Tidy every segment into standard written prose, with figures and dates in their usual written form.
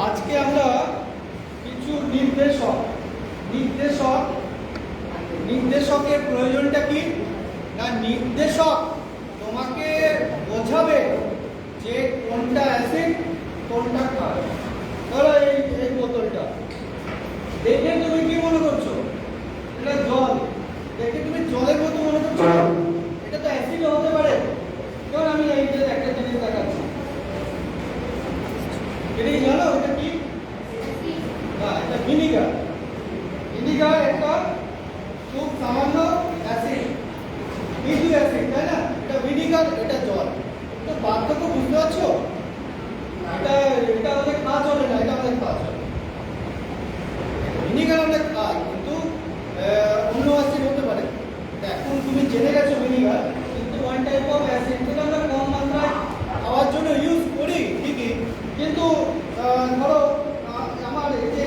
আজকে আমরা কিছু নির্দেশকের প্রয়োজনটা কি না, নির্দেশক তোমাকে বোঝাবে যে কোনটা অ্যাসিড কোনটা ক্ষার। ধরো এই বোতলটা দেখে তুমি কি মনে করছো, এটা জল, দেখে তুমি জলের মতো মনে করছো, এটা তো অ্যাসিডও হতে পারে। কারণ আমি এই যে একটা জিনিস দেখাচ্ছি, এটাই জানো এটা কি না, এটা ভিনিগার। ভিনিগার একটা খুব সামান্য অ্যাসিড, কিছু অ্যাসিড, তাই না? এটা ভিনিগার, এটা জল। তো পার্থক্য বুঝতে পারছো? এটা আমাদের খাওয়া চলে না, এটা আমাদের খাওয়া চলে। ভিনিগার আমরা খাই, কিন্তু অন্য অ্যাসিড হতে পারে। এখন তুমি জেনে গেছো ভিনিগার কিন্তু ওয়ান টাইপ অফ অ্যাসিড, যেটা আমরা কম মাত্রায় খাওয়ার জন্য ইউজ করি ঠিকই, কিন্তু ধরো আমার এই যে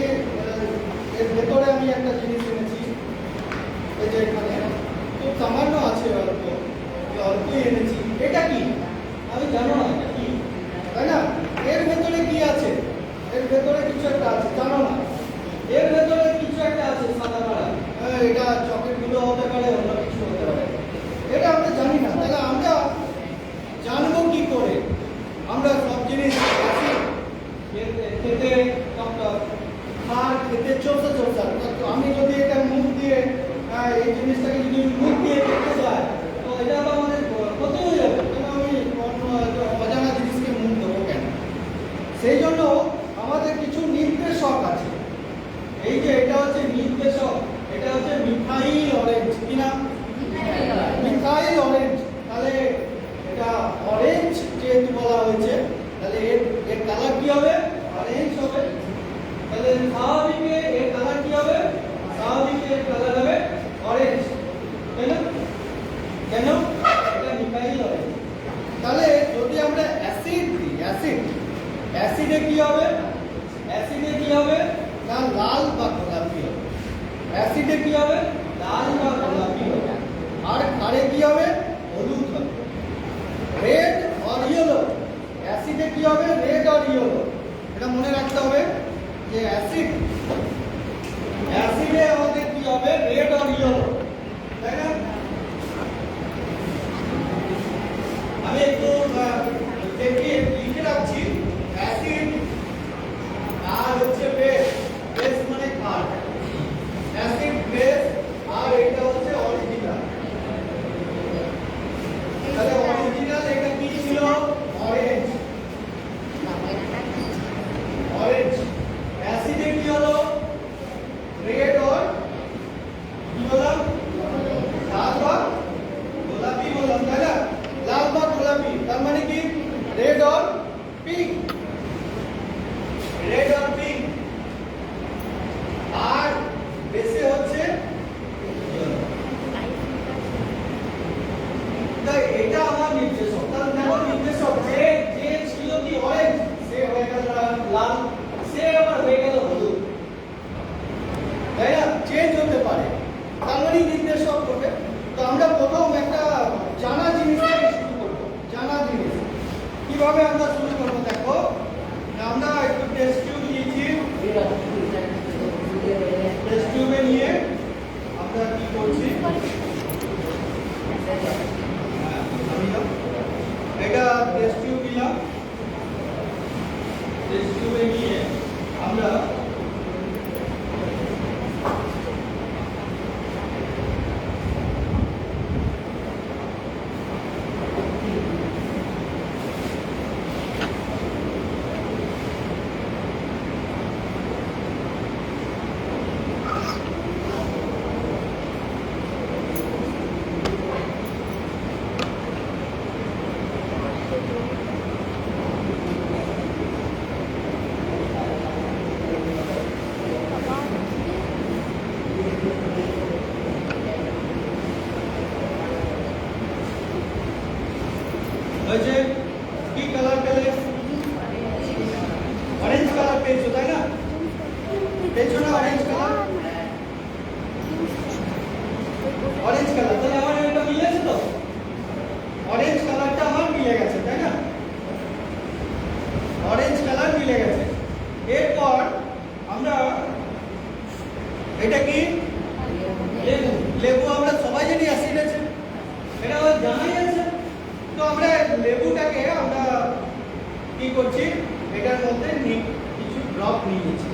এর ভেতরে আমি একটা জিনিস এনেছি, এই যে এখানে খুব সামান্য আছে, অল্পই এনেছি। এটা কি আমি জানো না এটা কি, তাই না? এর ভেতরে কি আছে? এর ভেতরে কিছু একটা আছে, জানো না। এর ভেতরে কিছু একটা আছে সাদা কালা, এটা চকলেট গুলো হতে পারে, অন্য কিছু হতে পারে, এটা আমরা জানি না। তাহলে আমরা জানবো কি করে? আমরা সব জিনিস খেতে খার খেতে চলছে। আমি যদি এটা মুখ দিয়ে এই জিনিসটাকে যদি মুখ দিয়ে খেতে চাই, তো এটা তো আমাদের ক্ষতি হয়ে যাবে। কেন আমি অজানা জিনিসকে মুখ দেবো কেন? সেই জন্য আমাদের কিছু নির্দেশক আছে। এই যে এটা হচ্ছে নির্দেশক, এটা হচ্ছে মিথাইল অরেঞ্জ, কি নাম? Methyl orange. তাহলে এটা অরেঞ্জ যেহেতু বলা হয়েছে, তাহলে এর কালার কি হবে? অরেঞ্জ হবে। তাহলে স্বাভাবিকে এর কালার কি হবে? স্বাভাবিকে এর কালার হবে অরেঞ্জ, তাই না? কেন? এটা মিথাইল অরেঞ্জ। তাহলে যদি আমরা অ্যাসিড দিই, অ্যাসিডে কি হবে? অ্যাসিডে কি হবে না, লাল বা গোলাপি হবে। অ্যাসিডে কি হবে? লাল বা গোলাপি হবে। আর ক্ষারে কি হবে? হলুদ হবে, রেড আর ইয়েলো। অ্যাসিডে কি হবে? রেড আর ইয়েলো। এটা মনে রাখতে হবে যে অ্যাসিডে আমাদের কি হবে? রেড আর ইয়েলো, তাই না? আমি একটু লিখে রাখছি। অ্যাসিড আর হচ্ছে বেস, বেস মানে ক্ষার। অ্যাসিড বেস, আর এটা হচ্ছে অরিজিনাল। তাহলে অরিজিনাল এটা কি ছিল? অরেঞ্জ। অরেঞ্জ। অ্যাসিডে কি হলো? রেড আর কি বললাম? লাল বা গোলাপি বললাম, তাই না? লাল বা গোলাপি, তার মানে কি? রেড আর পিঙ্ক। রেড আর পিঙ্ক। আর বেসে হচ্ছে তাই এটা আমার নির্দেশক। তার দেখো নির্দেশক যে ছিল কি অরেঞ্জ, সে হয়ে গেল লাল, সে আবার হয়ে গেল হলুদ, তাই না? চেঞ্জ হতে পারে, তার মানে নির্দেশক হবে। তো আমরা প্রথম একটা জানা জিনিস থেকে শুরু করবো। জানা জিনিস কিভাবে আমরা শুরু করবো? দেখো আমরা একটু টেস্ট টিউব নিয়েছি, টেস্ট টিউবে নিয়ে আমরা কি করছি, এটা টেস্ট টিউব নিলাম। টেস্ট টিউবে নিয়ে আমরা হয়েছে কি কালার পেলে? অরেঞ্জ কালার পেয়েছো, তাই না? পেয়েছো না অরেঞ্জ কালার? Orange colour. তাহলে আমার এটা মিলেছে তো? অরেঞ্জ কালারটা আমার মিলে গেছে, তাই না? অরেঞ্জ কালার মিলে গেছে। এর এটা কি লেবু। লেবু আমরা সবাই জানি অ্যাসিড আছে, এটা আমার জানাই আছে। তো আমরা লেবুটাকে আমরা কি করছি, এটার মধ্যে কিছু ড্রপ নিয়ে নিচ্ছি।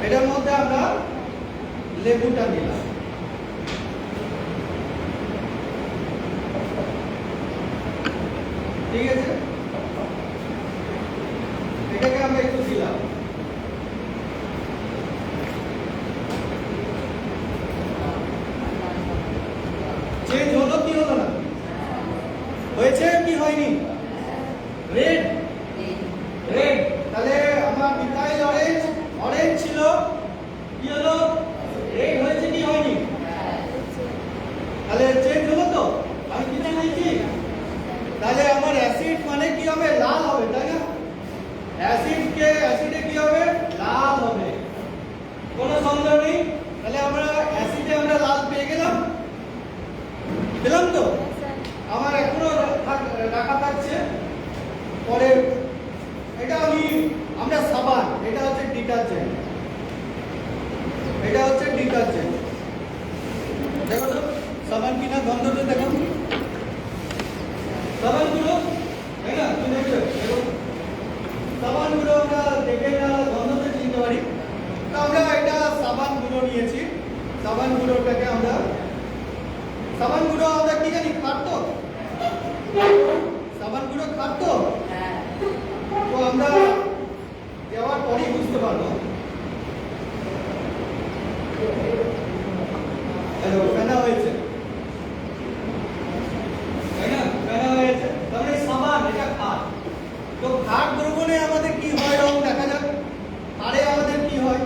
এটার মধ্যে আমরা লেবুটা দিলাম। ঠিক আছে, এটাকে আমরা একটু দিলাম। চেঞ্জ হলো কি হলো না, হয়েছে কি হয়নি, রেড রেড। তাহলে আমার মিথাইল অরেঞ্জ, অরেঞ্জ ছিল কি হলো, রেড হয়েছে কি হয়নি, তাহলে চেঞ্জ হলো তো, আমি কিছু লিখি। তাহলে আমার অ্যাসিড মানে কি হবে, লাল হবে, তাই না? অ্যাসিডে কি হবে, লাল হবে, কোনো সন্দেহ নেই। তাহলে আমরা অ্যাসিডে আমরা লাল পেয়ে গেলাম, পেলাম তো। আমার এখনো রাখা থাকছে পরে, এটা আমরা সাবান, এটা হচ্ছে ডিটারজেন্ট, এটা হচ্ছে ডিটারজেন্ট। দেখো তো সাবান কিনা, গন্ধটা দেখো, সাবান গুলো, তাই না? তুমি দেখছো সাবান গুলো আমরা দেখে না গন্ধটা চিনতে পারি। তো আমরা এটা সাবান গুলো নিয়েছি, সাবান গুলোটাকে আমরা কি জানি, খাটতো, সাবান গুলো খাটতো। তো আমরা দেওয়ার পরেই বুঝতে পারবো। ফেনা হয়েছে, তাই না? ফেনা হয়েছে, তাহলে সাবান এটা খাট। তো খাট দ্রবণে আমাদের কি হয়, রং দেখা যাক। আরে আমাদের কি হয়,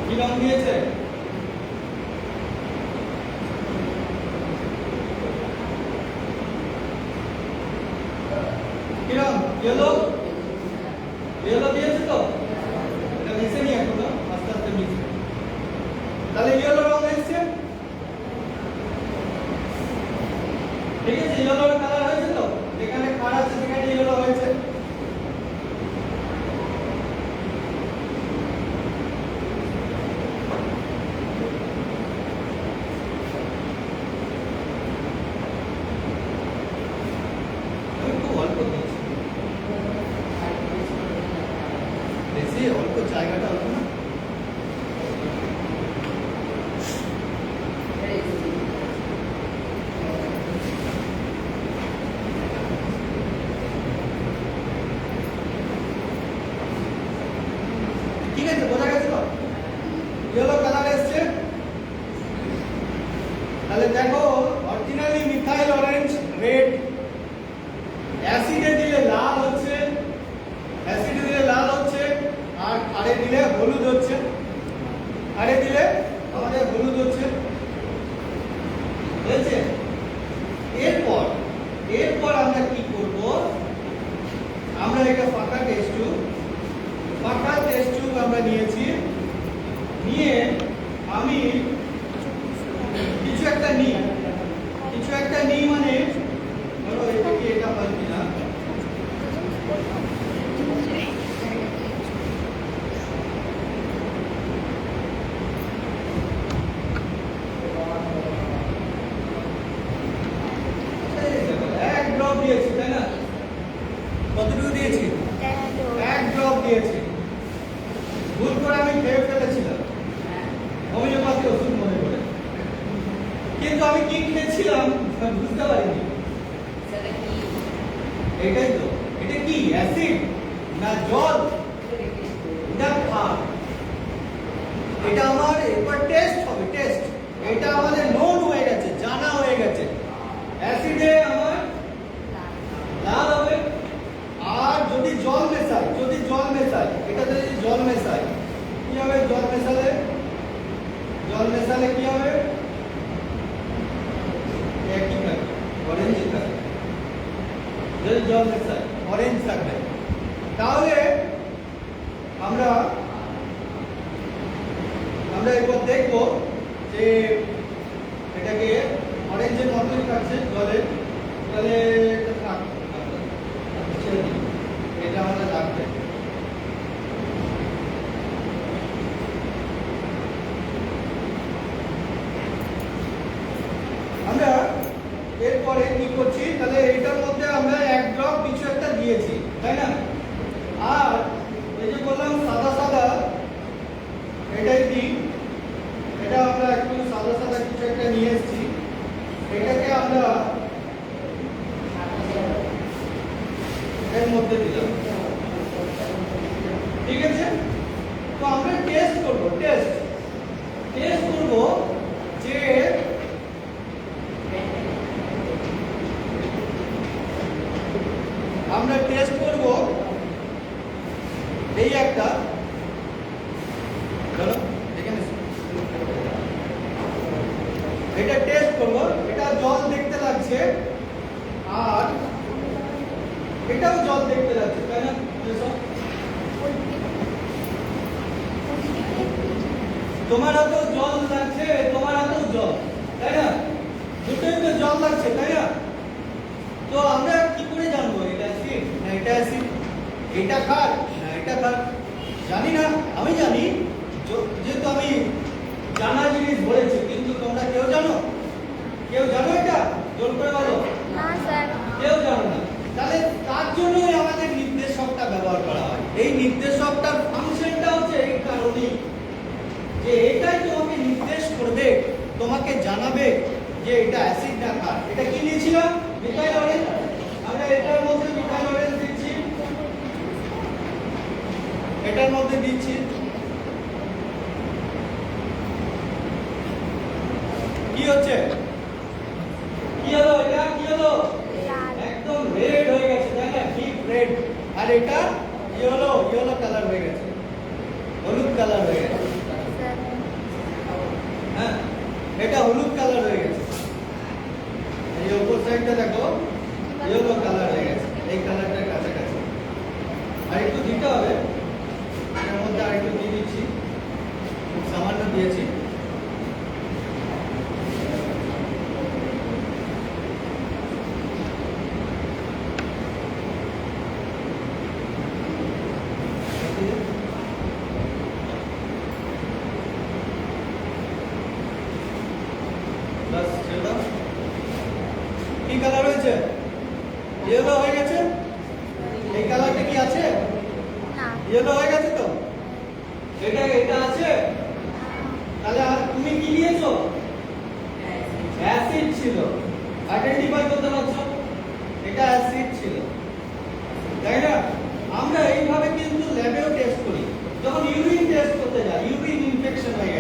কি রং দিয়েছে, কি রং, ইয়েলো, ইয়েলো দিয়েছে তো, এটা মিশে নি এখন, আস্তে আস্তে মিশে। তাহলে ইয়েলো রং এসছে, ঠিক আছে, ইয়েলো কালার হয়েছে তো, যেখানে খাড়া আছে সেখানে ইয়েলো হয়েছে। অল্প জায়গাটা হলো না, ঠিক আছে, বোঝা গেছে তো, ইয়েলো কালার এসছে। তাহলে দেখো অরিজিনালি মিথাইল অরেঞ্জ রেড, অ্যাসিডে দিলে লাল হচ্ছে, অ্যাসিডে দিলে লাল হচ্ছে, আর ক্ষারে দিলে হলুদ হচ্ছে, ক্ষারে দিলে আমাদের হলুদ হচ্ছে, বুঝেছে? এরপর আমরা কি করব, আমরা একটা ফাঁকা টেস্ট টিউব আমরা নিয়েছি, নিয়ে আমি কিছু একটা নিই মানে ধরো এটা কি, এটা হয় কিনা, এক ড্রপ দিয়েছি, তাই না? কতটুকু দিয়েছি, এক ড্রপ দিয়েছি। ভুল করে আমি খেয়ে ফেলেছিলাম হোমিওপ্যাথি ওষুধ মনে করে, কিন্তু আমি কি খেয়েছিলাম বুঝতে পারিনি। এটাই তো, এটা কি অ্যাসিড না জল না ক্ষার, এটা আমার এবার টেস্ট হবে, টেস্ট। এটা আমাদের নোন হয়ে গেছে, জানা হয়ে গেছে, অ্যাসিডে আমার লাল হবে। আর যদি জল মেশাই, এটাতে যদি জল মেশাই কি হবে, জল মেশালে কি হবে, একই থাকে, অরেঞ্জ থাকে। জল মেশায়, অরেঞ্জ থাকবে। তাহলে আমরা এরপর দেখব যে এটাকে অরেঞ্জের মতোই থাকছে জলে, তাহলে এটা থাক, ছেড়ে দিই, এটা আমাদের লাগবে। আমরা এরপরে কি করছি, তাহলে এটার মধ্যে আমরা এক ড্রপ কিছু একটা দিয়েছি, তাই না? আর এই যে বললাম সাদা সাদা, এটাই দিই, এটা আমরা একটু সাদা সাদা কিছু একটা নিয়ে এসেছি, এটাকে আমরা এর মধ্যে দিলাম, ঠিক আছে? তো আমরা টেস্ট করব, টেস্ট করব যে আমরা টেস্ট করব এই একটা, চলো এখানে এটা টেস্ট করব, এটা জল দেখতে লাগছে আর এটাও জল দেখতে লাগছে, তাই না? তোমার হাতেও জল লাগছে, তোমার হাতেও জল, তাই না? দুটোই তো জল লাগছে, তাই না? তো আমরা কি করে জানবো এটা অ্যাসিড না এটা অ্যাসিড, এটা ক্ষার না এটা ক্ষার? জানি না, আমি জানি, যেহেতু আমি জানা জিনিস বলেছি, কিন্তু তোমরা কেউ জানো? কেউ জানো এটা? জোর করে বলো। না স্যার, কেউ জানো না। তাহলে তার জন্যই আমাদের নির্দেশকটা ব্যবহার করা হয়। এই নির্দেশকটার ফাংশনটা হচ্ছে এই কারণেই যে এটাই তোমাকে নির্দেশ করবে, তোমাকে জানাবে যে এটা অ্যাসিড না ক্ষার। এটা কি নিয়েছিলাম? Methyl orange. আমরা এটার মধ্যে মিথাইল অরেঞ্জ দিচ্ছি, এটার মধ্যে দিচ্ছি, কি হচ্ছে? কি হলো? এটা কি হলো? একদম রেড হয়ে গেছে, তাই না? Deep red. আর এটা ইয়েলো কালার হয়ে গেছে, হলুদ কালার হয়ে গেছে। হ্যাঁ, এটা হলুদ কালার হয়ে গেছে। এই উপর সাইডটা দেখো, ইয়েলো কালার হয়ে গেছে, এই কালারটার কাছাকাছি। আর একটু দিতে হবে, এর মধ্যে আর একটু দিয়ে দিচ্ছি, খুব সামান্য দিয়েছি। বাস ছেড়ে দাও। কি কালার হয়েছে? ইয়েলো হয়ে গেছে। এই কালারটা কি আছে? না, ইয়েলো হয়ে গেছে তো? এটা আছে। তাহলে আর তুমি কি নিয়েছো? অ্যাসিড ছিল। আইডেন্টিফাই করতে পারছো? এটা অ্যাসিড ছিল, তাই না? আমরা এইভাবে কিন্তু ল্যাবেও টেস্ট করি। যখন ইউরিন টেস্ট করতে যাই, ইউরিন ইনফেকশন হয়ে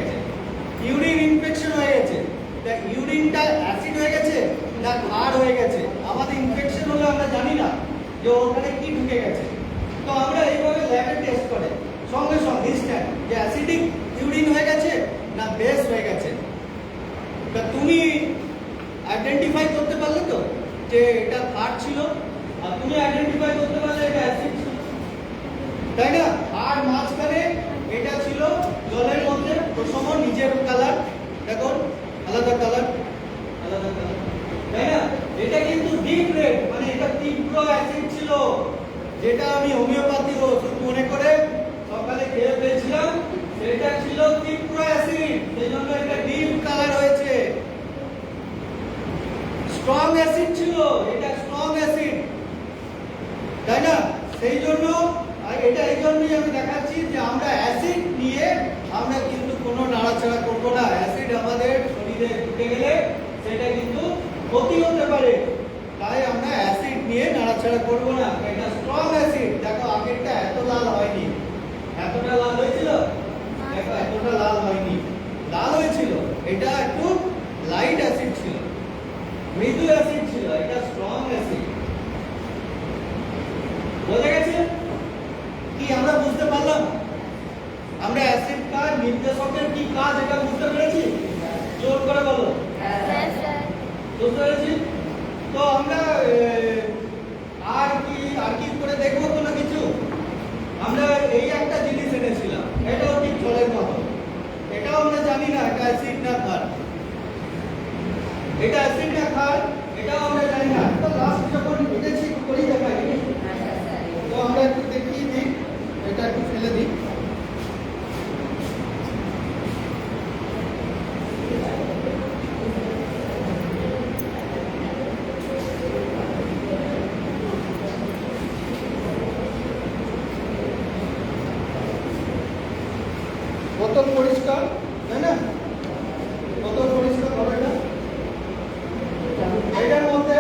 গেছে, তা ইউরিনটা অ্যাসিড হয়ে গেছে না ক্ষার হয়ে গেছে, আমাদের ইনফেকশন হলে আমরা জানি না যে ওখানে কি ঢুকে গেছে। তো আমরা এইভাবে ল্যাবে টেস্ট করে সঙ্গে সঙ্গে ইনস্ট্যান্ট যে অ্যাসিডিক ইউরিন হয়ে গেছে না বেস হয়ে গেছে। তা তুমি আইডেন্টিফাই করতে পারলে তো যে এটা ক্ষার ছিল, আর তুমি আইডেন্টিফাই করতে পারলে এটা অ্যাসিড ছিল, তাই না? আর মাঝখানে এটা ছিল জলের মধ্যে প্রথম নিজের কালার, দেখো আলাদা কালার, তাই না? এটা কিন্তু ডিপ রেড, মানে এটা তীব্র অ্যাসিড ছিল, যেটা আমি হোমিওপ্যাথি ওষুধ মনে করে সকালে খেয়ে ফেলেছিলাম, সেটা ছিল তীব্র অ্যাসিড, সেই জন্য এটা ডিপ কালার হয়েছে। স্ট্রং অ্যাসিড ছিল, এটা স্ট্রং অ্যাসিড, তাই না? সেই জন্য এটা এই জন্যই আমি দেখাচ্ছি যে আমরা অ্যাসিড নিয়ে আমরা কিন্তু কোনো নাড়াচাড়া করব না। অ্যাসিড আমাদের শরীরে ঢুকে গেলে সেটা কিন্তু ক্ষতি হতে পারে, তাই আমরা অ্যাসিড নিয়ে নাড়াচাড়া করব না। এটা স্ট্রং অ্যাসিড। দেখো আগেরটা এত লাল হয়নি, এতটা লাল হয়েছিল, দেখো এতটা লাল হয়নি, লাল হয়েছিল। এটা একটু লাইট অ্যাসিড ছিল, মৃদু অ্যাসিড ছিল, এটা স্ট্রং অ্যাসিড। বোঝা গেছে কি? আমরা বুঝতে পারলাম আমরা অ্যাসিড কার নির্দেশকের কি কাজ এটা বুঝতে পেরেছি? জোর করে বলো। স্যার, স্যার, বুঝতে পেরেছি? তো আমরা আর আমরা জানি না এটা অ্যাসিড না ক্ষার। এটা অ্যাসিড না ক্ষার এটাও আমরা জানি না। তো লাস্ট যখন লিখেছি করি দেখাই, তো আমরা একটু দেখিয়ে দিই, এটা একটু ফেলে দিই। বোতল পরিষ্কার, তাই না? বোতল পরিষ্কার হবে না। এটার মধ্যে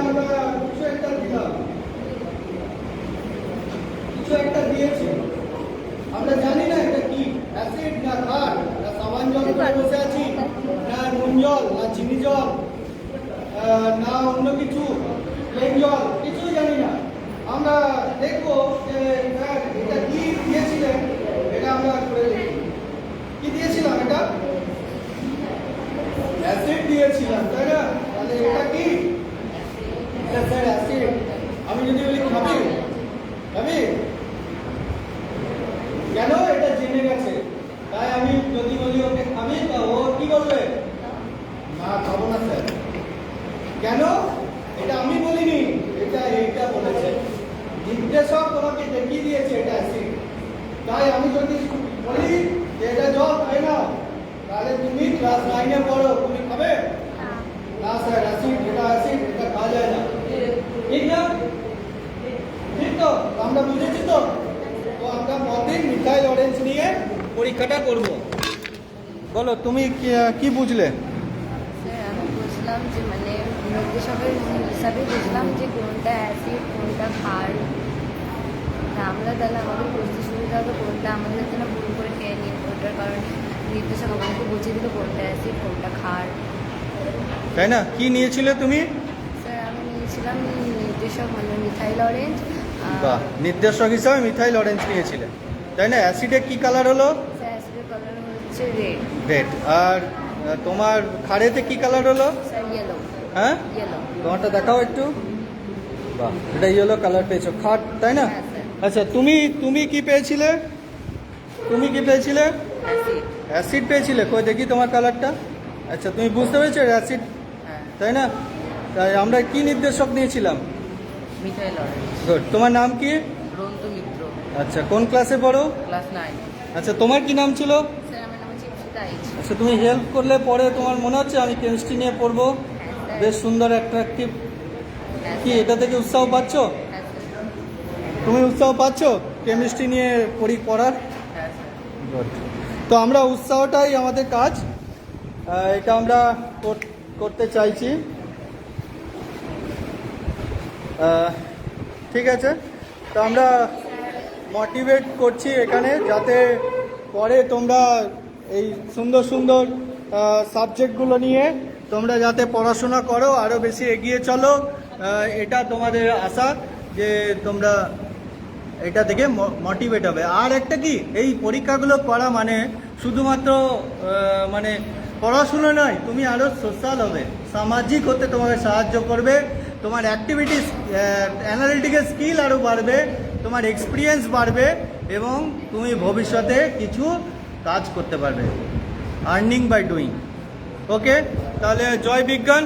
আমরা কিছু একটা দিলাম, কিছু একটা দিয়েছি। আমরা জানি না এটা কি, অ্যাসিড না ক্ষার না সাবান জল করে বসে আছি, না নুন জল না চিনি জল, না অন্য কিছু প্লেন জল, কিছুই জানি না। আমরা দেখবো যে স্যার এটা কি দিয়েছিলেন, এটা আমরা করে দেখি। কি দিয়েছিলাম? এটা অ্যাসিড দিয়েছিলাম, তাই না? তাহলে এটা কি? এটা স্যার অ্যাসিড। আমি যদি বলি খাবি, খাবি কেন? এটা জেনে গেছে, তাই আমি যদি বলি ওকে খাবি, তা ও কি বলবে? না, খাবো না স্যার। কেন? এটা আমি বলিনি, এটা বলেছে নির্দেশক, তোমাকে দেখিয়ে দিয়েছে এটা অ্যাসিড। তাই আমি যদি বলি যে এটা জল, তাই না? তাহলে তুমি ক্লাস 9 পড়ো, তুমি খাবে না? স্যার অ্যাসিড, এটা অ্যাসিড, এটা খাওয়া যায় না। ঠিক না? ঠিক তো? আমরা বুঝেছি তো? তো আমরা পরদিন মিথাইল অরেঞ্জ নিয়ে পরীক্ষাটা করব। বলো তুমি কি বুঝলে? স্যার আমি বুঝলাম যে মানে নির্দেশকের হিসাবে বুঝলাম যে কোনটা অ্যাসিড কোনটা ক্ষার। তা আমরা তাহলে আমাদের বুঝতে সুবিধা হবে কোনটা আমাদের জন্য ভুল করে খেয়ে নিই, ওটার কারণে নির্দেশক আমাদেরকে বুঝিয়ে দিল কোনটা অ্যাসিড কোনটা ক্ষার। তাই না? কি নিয়েছিলে তুমি? স্যার আমি নিয়েছিলাম নির্দেশক মানে মিথাইল অরেঞ্জ। বাহ, নির্দেশক হিসাবে মিথাইল অরেঞ্জ নিয়েছিলে, তাই না? অ্যাসিডের কি কালার হলো? স্যার অ্যাসিডের কালার হচ্ছে রেড। রেড। আর তোমার ক্ষারেতে কি কালার হলো? Sir yellow. হ্যাঁ, ইয়েলো। তোমারটা দেখাও একটু। বাহ, এটা ইয়েলো কালার পেয়েছো, খাট, তাই না? হ্যাঁ স্যার। আচ্ছা, তুমি কি পেয়েছিলে? তুমি কি পেয়েছিলে? অ্যাসিড। অ্যাসিড পেয়েছিলে। কই দেখি তোমার কালারটা। আচ্ছা, তুমি বুঝতে পেরেছো অ্যাসিড, হ্যাঁ। তাই না? তাই আমরা কি নির্দেশক নিয়েছিলাম? Methyl orange. গুড। তোমার নাম কি? ব্রন্ত মিত্র। আচ্ছা, কোন ক্লাসে পড়ো? ক্লাস 9। আচ্ছা, তোমার কি নাম ছিল? স্যার আমার নাম হচ্ছে ইপসিতা আইচ। আচ্ছা, তুমি হেল্প করলে পরে তোমার মনে হচ্ছে আমি কেমিস্ট্রি নিয়ে পড়বো, বেশ সুন্দর অ্যাট্রাকটিভ। কি এটা থেকে উৎসাহ পাচ্ছ? হ্যাঁ স্যার। তুমি উৎসাহ পাচ্ছ কেমিস্ট্রি নিয়ে পড়ার? হ্যাঁ স্যার। গুড। তো আমরা উৎসাহটাই আমাদের কাজ, এটা আমরা করতে চাইছি। ঠিক আছে, তো আমরা মোটিভেট করছি এখানে, যাতে পরে তোমরা এই সুন্দর সুন্দর সাবজেক্টগুলো নিয়ে তোমরা যাতে পড়াশোনা করো, আরও বেশি এগিয়ে চলো। এটা তোমাদের আশা যে তোমরা এটা থেকে মোটিভেট হবে। আর একটা কি, এই পরীক্ষাগুলো করা মানে শুধুমাত্র মানে পড়াশুনো নয়, তুমি আরও সোশ্যাল হবে, সামাজিক হতে তোমাকে সাহায্য করবে, তোমার অ্যাক্টিভিটিস অ্যানালিটিক্যাল স্কিল আরও বাড়বে, তোমার এক্সপিরিয়েন্স বাড়বে, এবং তুমি ভবিষ্যতে কিছু কাজ করতে পারবে। Earning by doing. ওকে, তাহলে জয় বিজ্ঞান।